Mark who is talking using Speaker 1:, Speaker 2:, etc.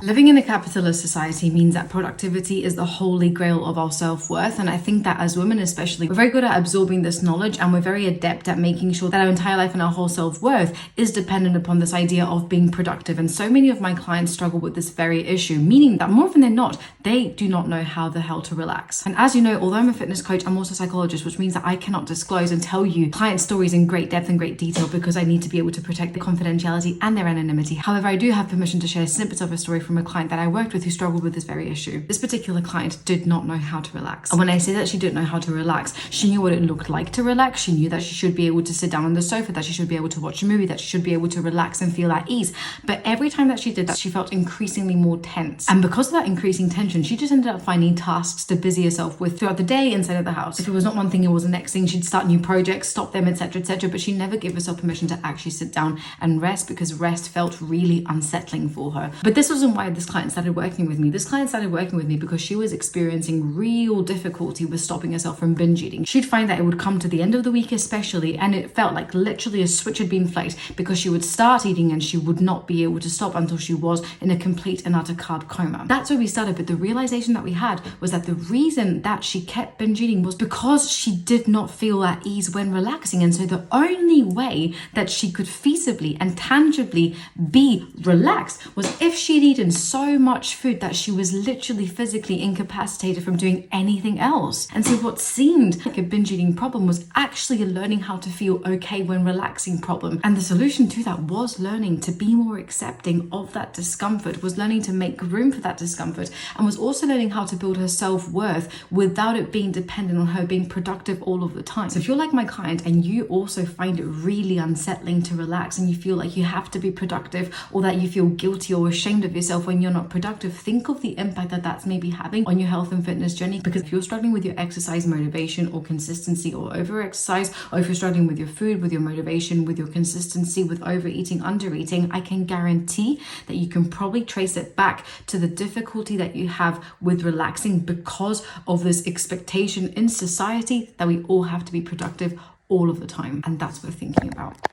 Speaker 1: Living in a capitalist society means that productivity is the holy grail of our self-worth, and I think that as women especially, we're very good at absorbing this knowledge, and we're very adept at making sure that our entire life and our whole self-worth is dependent upon this idea of being productive. And so many of my clients struggle with this very issue, meaning that more often than not, they do not know how the hell to relax. And as you know, although I'm a fitness coach, I'm also a psychologist, which means that I cannot disclose and tell you client stories in great depth and great detail because I need to be able to protect their confidentiality and their anonymity. However, I do have permission to share snippets of a story from a client that I worked with who struggled with this very issue. This particular client did not know how to relax. And when I say that she didn't know how to relax, she knew what it looked like to relax. She knew that she should be able to sit down on the sofa, that she should be able to watch a movie, that she should be able to relax and feel at ease. But every time that she did that, she felt increasingly more tense. And because of that increasing tension, she just ended up finding tasks to busy herself with throughout the day inside of the house. If it was not one thing, it was the next thing. She'd start new projects, stop them, etc., etc. But she never gave herself permission to actually sit down and rest because rest felt really unsettling for her. But this wasn't why this client started working with me. This client started working with me because she was experiencing real difficulty with stopping herself from binge eating. She'd find that it would come to the end of the week especially, and it felt like literally a switch had been flicked because she would start eating and she would not be able to stop until she was in a complete and utter carb coma. That's where we started, but the realization that we had was that the reason that she kept binge eating was because she did not feel at ease when relaxing. And so the only way that she could feasibly and tangibly be relaxed was if she'd eaten so much food that she was literally physically incapacitated from doing anything else. And so what seemed like a binge eating problem was actually a learning how to feel okay when relaxing problem. And the solution to that was learning to be more accepting of that discomfort, was learning to make room for that discomfort, and was also learning how to build her self-worth without it being dependent on her being productive all of the time. So if you're like my client and you also find it really unsettling to relax and you feel like you have to be productive, or that you feel guilty or ashamed of yourself when you're not productive, think of the impact that that's maybe having on your health and fitness journey. Because if you're struggling with your exercise motivation or consistency or over exercise, or if you're struggling with your food, with your motivation, with your consistency, with overeating, undereating, I can guarantee that you can probably trace it back to the difficulty that you have with relaxing because of this expectation in society that we all have to be productive all of the time. And that's what we're thinking about.